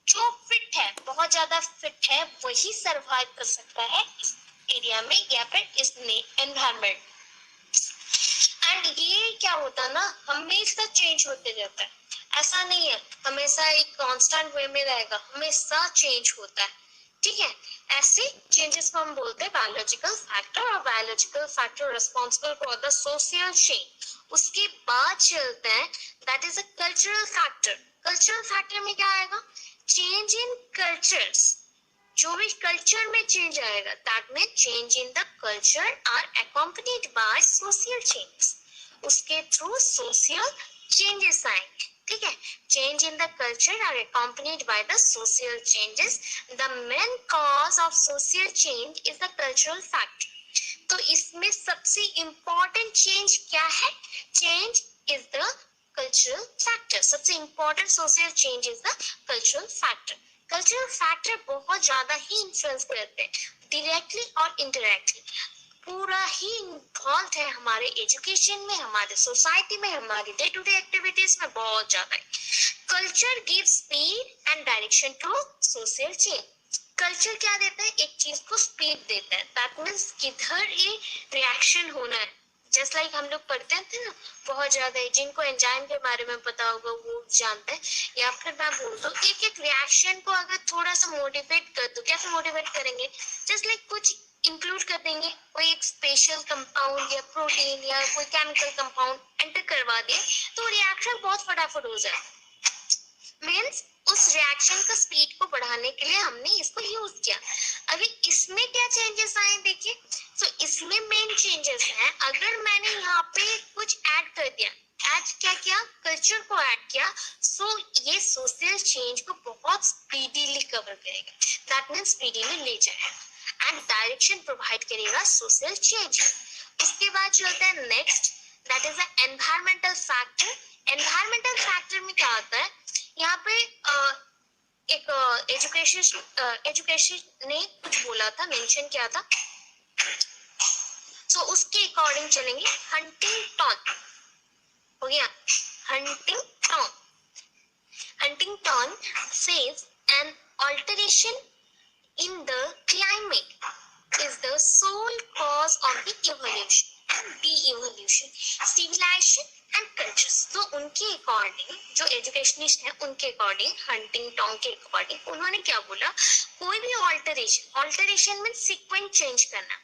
जो फिट है, बहुत ज्यादा फिट है, वही सर्वाइव कर सकता है इस एरिया में या फिर इस एनवायरमेंट। एंड ये क्या होता है ना, हमेशा चेंज होते रहता है, ऐसा नहीं है हमेशा एक कांस्टेंट वे में रहेगा, हमेशा चेंज होता है, ठीक है। ऐसे चेंजेस को हम बोलते हैं बायोलॉजिकल फैक्टर, और biological factor responsible for the social change. उसके बाद चलते हैं that is a cultural factor. Cultural factor में क्या आएगा, चेंज इन कल्चर्स, जो भी कल्चर में चेंज आएगा, that mean change in the culture are accompanied by social change, उसके थ्रू सोशल चेंजेस आएंगे, ठीक है। Change in the culture are accompanied by the social changes, the main cause of social change is the cultural factor. तो इसमें सबसे important change क्या है, change is the cultural factor, सबसे important social change is the cultural factor. Cultural factor बहुत ज्यादा ही influence करते हैं, डायरेक्टली और इनडायरेक्टली, पूरा ही इन्वॉल्व है हमारे एजुकेशन में, हमारे सोसाइटी में, हमारी डे टू डे एक्टिविटीज में, बहुत ज्यादा है। Culture gives speed and direction to social change. Culture क्या देता है, एक चीज को स्पीड देता है, दैट मीन्स किधर ये रिएक्शन होना है। जस्ट लाइक हम लोग पढ़ते थे ना, बहुत ज्यादा, जिनको एंजाइम के बारे में पता होगा वो जानते हैं, या फिर मैं बोल दूं एक एक रिएक्शन को अगर थोड़ा सा मोटिवेट कर दूं, कैसे मोटिवेट करेंगे, जस्ट लाइक कुछ इंक्लूड कर देंगे, कोई एक स्पेशल कंपाउंड या प्रोटीन या कोई केमिकल कंपाउंड एंटर करवा दिए, तो रिएक्शन बहुत फटाफट हो जाए, मीन्स उस रिएक्शन का स्पीड को बढ़ाने के लिए हमने इसको यूज किया। अभी इसमें क्या चेंजेस आए देखिए, तो इसमें मेन चेंजेस है, अगर मैंने यहाँ पे कुछ ऐड कर दिया, ऐड क्या किया, कल्चर को ऐड किया, सो ये सोशल चेंज को बहुत स्पीडीली कवर करेगा, दैट मीन्स स्पीडीली ले जाएगा एंड डायरेक्शन प्रोवाइड करेगा सोशल चेंज। इसके बाद चलता है next, that is the environmental factor. Environmental factor में क्या आता है, यहाँ पे एक एजुकेशन ने कुछ बोला था, मेंशन किया था, तो उसके अकॉर्डिंग चलेंगे। हंटिंगटन हो गया, Huntington, Huntington says an alteration in the climate is the sole cause of the evolution and de-evolution, civilization and cultures। तो उनके अकॉर्डिंग, जो एजुकेशनिस्ट हैं उनके अकॉर्डिंग, हंटिंगटन के अकॉर्डिंग, उन्होंने क्या बोला, कोई भी alteration, alteration mean sequence change करना।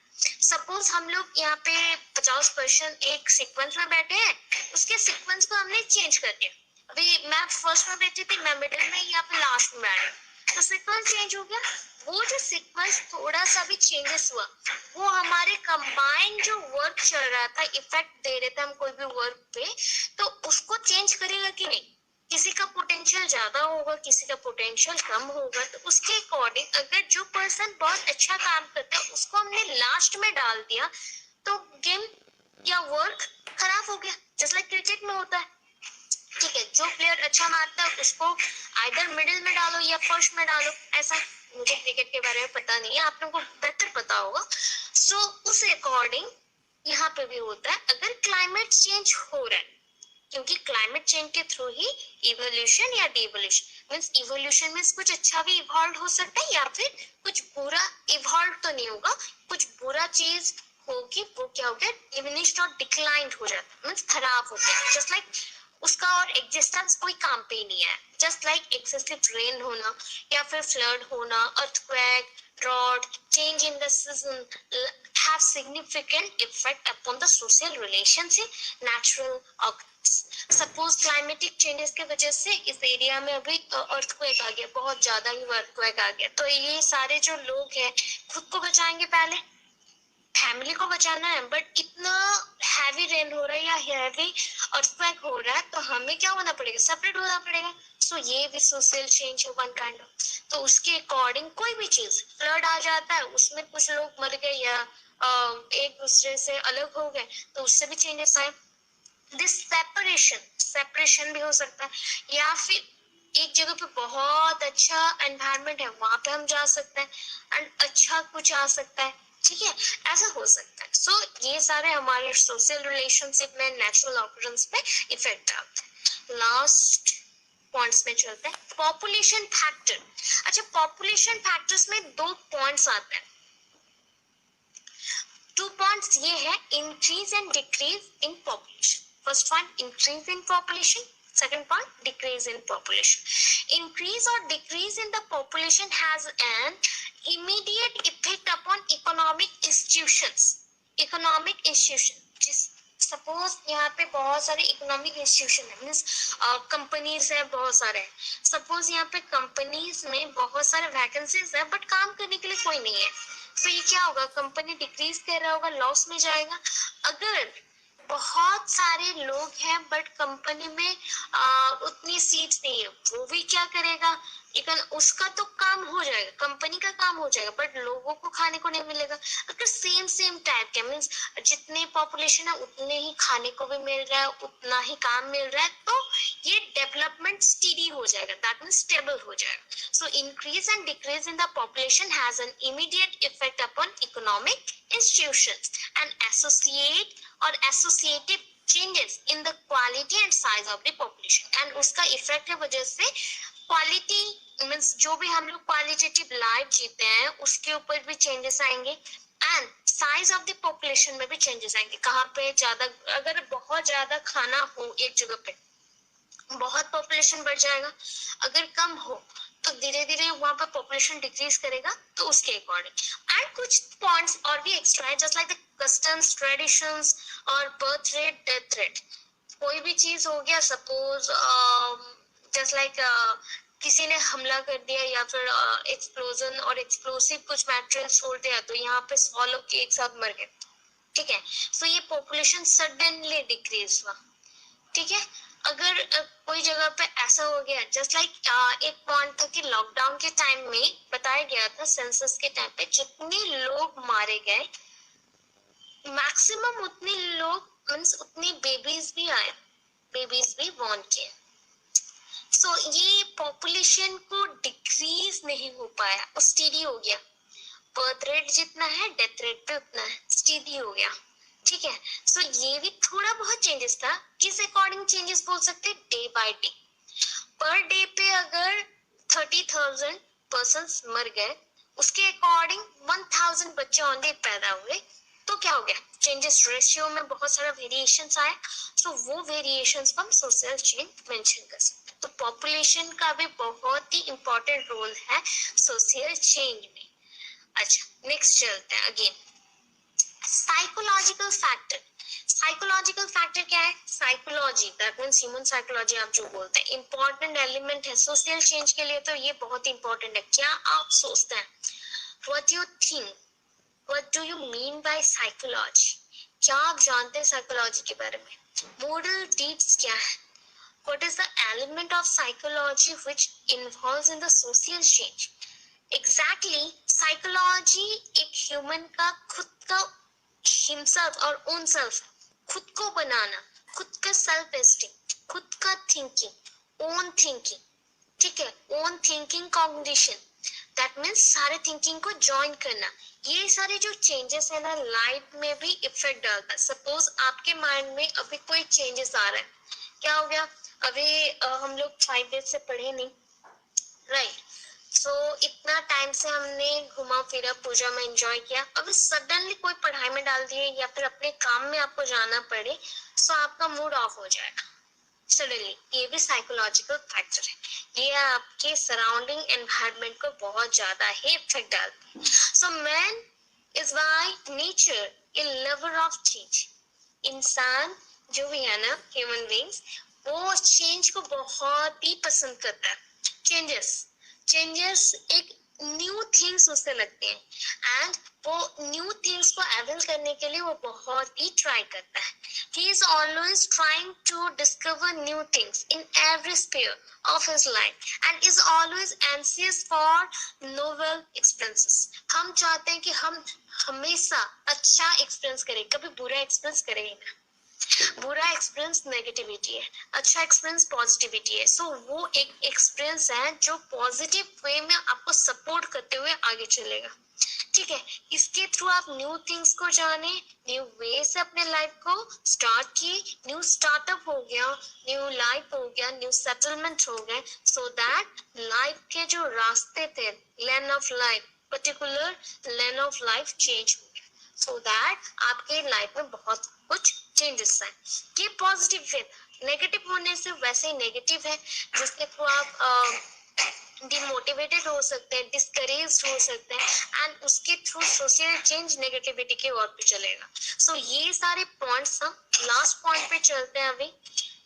सपोज हम लोग यहाँ पे 50% एक सीक्वेंस में बैठे हैं, उसके सीक्वेंस को हमने चेंज कर दिया, अभी मैं फर्स्ट में बैठी थी, मैं मिडिल में या फिर लास्ट में बैठी, तो सीक्वेंस चेंज हो गया। वो जो सीक्वेंस थोड़ा सा भी चेंजेस हुआ, वो हमारे कंबाइंड जो वर्क चल रहा था, इफेक्ट दे रहे थे हम कोई भी वर्क पे, तो उसको चेंज करेगा कि नहीं। किसी का पोटेंशियल ज्यादा होगा, किसी का पोटेंशियल कम होगा, तो उसके अकॉर्डिंग अगर जो पर्सन बहुत अच्छा काम करता है उसको हमने लास्ट में डाल दिया, तो गेम या वर्क खराब हो गया, जैसे लाइक क्रिकेट में होता है, ठीक है, जो प्लेयर अच्छा मारता है उसको आइदर मिडिल में डालो या फर्स्ट में डालो, ऐसा, मुझे क्रिकेट के बारे में पता नहीं है, आप लोगों को बेटर पता होगा। सो उस अकॉर्डिंग यहाँ पे भी होता है, अगर क्लाइमेट चेंज हो रहा है, क्योंकि क्लाइमेट चेंज के थ्रू ही इवोल्यूशन या डिवोल्यूशन, मींस इवोल्यूशन मींस कुछ अच्छा भी इवॉल्व हो सकता है या फिर कुछ बुरा इवॉल्व तो नहीं होगा, कुछ बुरा चीज होगी, वो क्या हो गया, डिमिनिश्ड और डिक्लाइंड हो जाता है, मींस खराब हो गया, जस्ट लाइक उसका और एग्जिस्टेंस कोई काम पे नहीं है। जस्ट लाइक एक्सेसिव रेन होना या फिर फ्लड होना, earthquake, drought, change in the season have significant effect upon the social relationship, natural occurrence। Suppose climatic changes के वजह से इस एरिया में अभी अर्थक्वेक आ गया, बहुत ज्यादा ही अर्थक्वेक आ गया, तो ये सारे जो लोग हैं खुद को बचाएंगे, पहले फैमिली को बचाना है, बट इतना हैवी रेन हो रहा है या हैवी अर्थक्वेक हो रहा है, तो हमें क्या होना पड़ेगा, सेपरेट होना पड़ेगा। सो ये भी सोशल चेंज है वन काइंड ऑफ। तो उसके अकॉर्डिंग कोई भी चीज, फ्लड आ जाता है, उसमें कुछ लोग मर गए या एक दूसरे से अलग हो गए, तो उससे भी चेंजेस आए। दिस सेपरेशन भी हो सकता है, या फिर एक जगह पे बहुत अच्छा एनवायरनमेंट है, वहां पे हम जा सकते हैं एंड अच्छा कुछ आ सकता है, ठीक है, ऐसा हो सकता है। सो ये सारे हमारे सोशल रिलेशनशिप में नेचुरल ऑकरेंस पे इफेक्ट डालते हैं। लास्ट पॉइंट्स में चलते हैं, पॉपुलेशन फैक्टर। अच्छा, पॉपुलेशन फैक्टर्स में दो पॉइंट्स आते हैं। 2 पॉइंट्स ये है, increase and decrease in population. First point increase in population, second point decrease in population. Increase or decrease in the population has an immediate effect upon economic institutions. Economic institution, जिस suppose यहाँ पे बहुत सारे economic institution है, means companies है, बहुत सारे हैं। सपोज यहाँ पे कंपनीज में बहुत सारे वैकेंसीज है बट काम करने के लिए कोई नहीं है, तो ये क्या होगा, कंपनी डिक्रीज कर रहा होगा, लॉस में जाएगा। अगर बहुत सारे लोग हैं बट कंपनी में उतनी सीट्स नहीं है, वो भी क्या करेगा, लेकिन उसका तो काम हो जाएगा, कंपनी का काम हो जाएगा, बट लोगों को खाने को नहीं मिलेगा। अगर सेम टाइप के मीन्स जितने पॉपुलेशन है उतने ही खाने को भी मिल रहा है, उतना ही काम मिल रहा है, तो ये डेवलपमेंट स्टेडी हो जाएगा, दैट मीन्स स्टेबल हो जाएगा। So increase and decrease in the population has an immediate effect upon economic institutions and associated changes in the quality and size of the population। and उसका effect है वजह से quality means जो भी हम लोग क्वालिटेटिव लाइफ जीते हैं उसके ऊपर भी चेंजेस आएंगे, and size of the population में भी चेंजेस आएंगे। कहाँ पे ज्यादा, अगर बहुत ज्यादा खाना हो एक जगह पे, बहुत पॉपुलेशन बढ़ जाएगा, अगर कम हो तो धीरे धीरे वहां पर पॉपुलेशन डिक्रीज करेगा, तो उसके अकॉर्डिंग। एंड कुछ पॉइंट्स और भी एक्स्ट्रा है, just like the customs, traditions और बर्थ रेट, डेथ रेट। कोई भी चीज हो गया, सपोज जस्ट लाइक किसी ने हमला कर दिया या फिर एक्सप्लोजन और एक्सप्लोसिव कुछ मैटेरियल छोड़ दिया, तो यहाँ पे 100 लोग एक साथ मर गए, ठीक है। सो ये पॉपुलेशन सडनली डिक्रीज हुआ, ठीक है। अगर कोई जगह पे ऐसा हो गया, जस्ट लाइक एक पॉइंट था कि लॉकडाउन के टाइम में बताया गया था, सेंसस के टाइम पे जितने लोग मारे गए, मैक्सिमम उतने लोग मीन्स उतनी बेबीज भी आए, बेबीज भी बॉर्न किए। सो ये पॉपुलेशन को डिक्रीज नहीं हो पाया, वो स्टेडी हो गया। बर्थ रेट जितना है डेथ रेट पे उतना है, स्टेडी हो गया, ठीक है। सो ये भी थोड़ा बहुत चेंजेस था। किस अकॉर्डिंग चेंजेस बोल सकते, day by day. Per day पे अगर 30,000 पर्सन्स मर गए, उसके अकॉर्डिंग 1000 बच्चे ओनली पैदा हुए, तो क्या हो गया, चेंजेस रेशियो में बहुत सारा वेरिएशंस आया। सो वो वेरिएशंस को हम सोशल चेंज मेंशन कर सकते हैं। तो पॉपुलेशन का भी बहुत ही इंपॉर्टेंट रोल है सोशल चेंज में। अच्छा, नेक्स्ट चलते हैं again, psychological factor. Psychological factor क्या है, psychology that means human psychology आप जो बोलते हैं, इंपॉर्टेंट एलिमेंट है सोशल चेंज के लिए, तो ये बहुत इंपॉर्टेंट है। क्या आप सोचते हैं, what you think, what do you mean bye psychology, क्या आप जानते हैं साइकोलॉजी के बारे में, मोरल डीड्स क्या है, what is the element of psychology which involves in the social change. Exactly psychology एक ह्यूमन का खुद का हिमसेल्फ और ओन सेल्फ, खुद को बनाना, खुद का सेल्फ एस्टीम, खुद का थिंकिंग, ओन थिंकिंग, ठीक है, own thinking cognition, that means सारे थिंकिंग को ज्वाइन करना। ये सारे जो चेंजेस है ना लाइफ में भी इफेक्ट डालता है। सपोज आपके माइंड में अभी कोई चेंजेस आ रहा है, क्या हो गया, अभी हम लोग 5 डेज से पढ़े नहीं, राइट। सो इतना टाइम से हमने घुमा फिरा, पूजा में एंजॉय किया, अगर सडनली कोई पढ़ाई में डाल दिए या फिर अपने काम में आपको जाना पड़े, सो आपका मूड ऑफ हो जाएगा सडनली। ये भी साइकोलॉजिकल फैक्टर है, ये आपके सराउंडिंग एनवायरनमेंट को बहुत ज्यादा ही इफेक्ट डालती है। So man is by nature A lover of change. इंसान जो भी है ना, ह्यूमन बीइंग्स, वो चेंज को बहुत ही पसंद करता है। चेंजेस एक न्यू थिंग्स उससे लगते हैं, एंड वो न्यू थिंग्स को अवेल करने के लिए वो बहुत ही ट्राई करता है। He is always trying to discover new things in every sphere of his life and is always anxious for novel experiences. हम चाहते हैं कि हम हमेशा अच्छा एक्सपीरियंस करें, कभी बुरा एक्सपीरियंस करें ही ना। बुरा एक्सपीरियंस नेगेटिविटी है, अच्छा एक्सपीरियंस पॉजिटिविटी है। सो वो एक एक्सपीरियंस है जो पॉजिटिव वे में आपको सपोर्ट करते हुए आगे चलेगा, ठीक है, इसके थ्रू आप न्यू थिंग्स को जाने, न्यू वे से अपने लाइफ को स्टार्ट किए, न्यू स्टार्टअप हो गया, न्यू लाइफ हो गया, न्यू सेटलमेंट हो गए, सो दैट लाइफ के जो रास्ते थे, lane of life, particular lane of life change हो गया, सो दैट आपके लाइफ में बहुत कुछ चेंजेस आए। ये पॉजिटिव फेथ। नेगेटिव होने से वैसे ही नेगेटिव है, जिसके थ्रू आप डिमोटिवेटेड हो सकते हैं, डिस्करेज हो सकते हैं, एंड उसके थ्रू सोशल चेंज नेगेटिविटी की ओर पे चलेगा। सो ये सारे पॉइंट्स हम लास्ट पॉइंट पे चलते हैं अभी।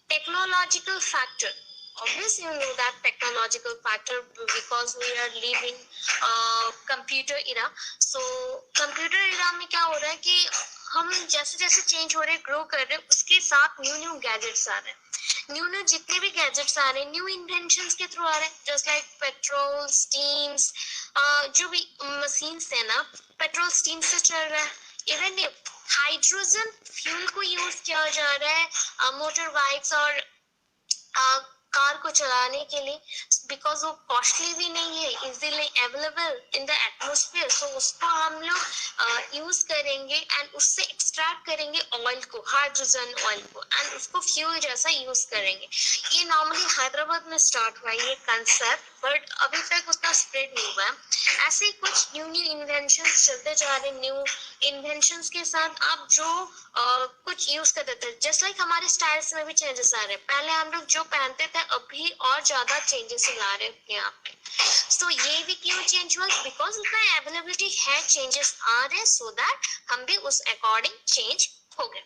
Technological factor, obviously you know that technological factor because we are living computer era. So computer era में क्या हो रहा है कि हम जैसे जैसे चेंज हो रहे हैं, ग्रो कर रहे हैं, उसके साथ न्यू न्यू गैजेट्स आ रहे हैं। न्यू जितने भी गैजेट्स आ रहे हैं, न्यू इन्वेंशंस के थ्रू आ रहे हैं, जस्ट लाइक पेट्रोल, स्टीम्स, जो भी मशीन्स है ना, पेट्रोल स्टीम से चल रहा है। इवन हाइड्रोजन फ्यूल को यूज किया जा रहा है मोटर बाइक्स और कार को चलाने के लिए, बिकॉज वो कॉस्टली भी नहीं है, easily available in the atmosphere. So उसको हम लोग यूज करेंगे एंड उससे एक्सट्रैक्ट करेंगे ऑयल को, हाइड्रोजन ऑयल को, एंड उसको फ्यूल जैसा यूज करेंगे। ये नॉर्मली हैदराबाद में स्टार्ट हुआ है ये कंसेप्ट, बट अभी तक उतना स्प्रेड नहीं हुआ है। ऐसे ही कुछ न्यू न्यू इन्वेंशंस चलते जा रहे हैं। न्यू इन्वेंशंस के साथ आप जो कुछ यूज करते थे, जस्ट लाइक हमारे स्टाइल्स में भी चेंजेस आ रहे हैं। पहले हम लोग जो पहनते थे, अभी और ज्यादा चेंजेस ला रहे हैं अपने आप में। सो ये भी क्यों चेंज हुआ? बिकॉज उसमें अवेलेबिलिटी है, चेंजेस आ रहे हैं, सो दैट हम भी उस अकॉर्डिंग चेंज हो गए।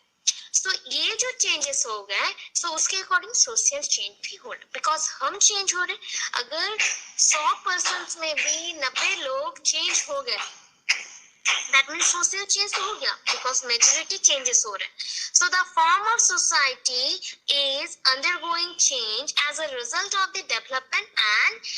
सो ये जो चेंजेस हो गए, सो उसके अकॉर्डिंग सोशल चेंज भी हो रहा है, बिकॉज हम चेंज हो रहे हैं। अगर 100% में भी 90 लोग चेंज हो गए, that means social change हो गया, because majority changes हो रहे हैं। So the form of society is undergoing change as a result of the development and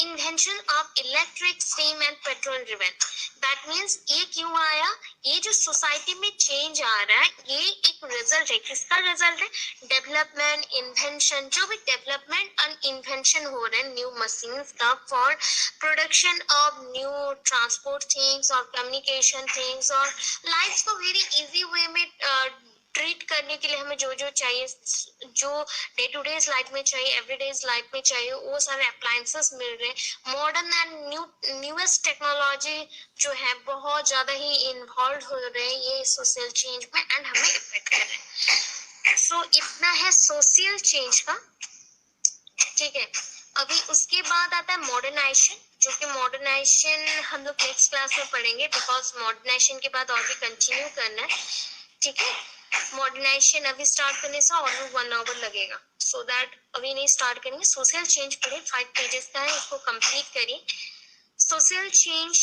invention of electric, steam and petrol driven. That means ये क्यों आया? ये जो सोसाइटी में चेंज आ रहा है, ये एक रिजल्ट है। किसका रिजल्ट है? डेवलपमेंट, इन्वेंशन, जो भी डेवलपमेंट एंड इन्वेंशन हो रहे हैं न्यू मशीन्स का for production of new transport things और कम्युनिकेशन थिंग्स, और लाइफ को वेरी इजी वे में ट्रीट करने के लिए हमें जो जो चाहिए, जो डे टू डे लाइफ में चाहिए, एवरीडे लाइफ में चाहिए, वो सारे अप्लायंसेस मिल रहे हैं। मॉडर्न एंड न्यूएस्ट टेक्नोलॉजी जो है बहुत ज्यादा ही इन्वॉल्व हो रहे हैं ये सोशल चेंज में, एंड हमें इफेक्ट कर रहे हैं। सो इतना है सोशल चेंज का, ठीक है। अभी उसके बाद आता है मॉडर्नाइजेशन, जो कि मॉडर्नाइजेशन हम लोग नेक्स्ट क्लास में पढ़ेंगे, बिकॉज मॉडर्नाइजेशन के बाद और भी कंटिन्यू करना है, ठीक है। मॉडर्नाइजेशन अभी स्टार्ट करने से ऑलमोस्ट 1 आवर लगेगा, सो दैट अभी नहीं स्टार्ट करेंगे। सोशल चेंज पढ़े, 5 पेजेस का है, इसको कंप्लीट करिए। सोशल चेंज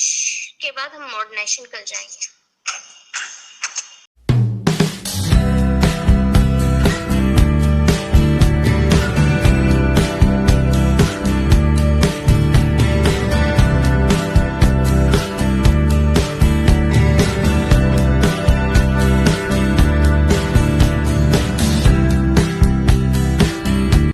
के बाद हम मॉडर्नाइजेशन कर जाएंगे।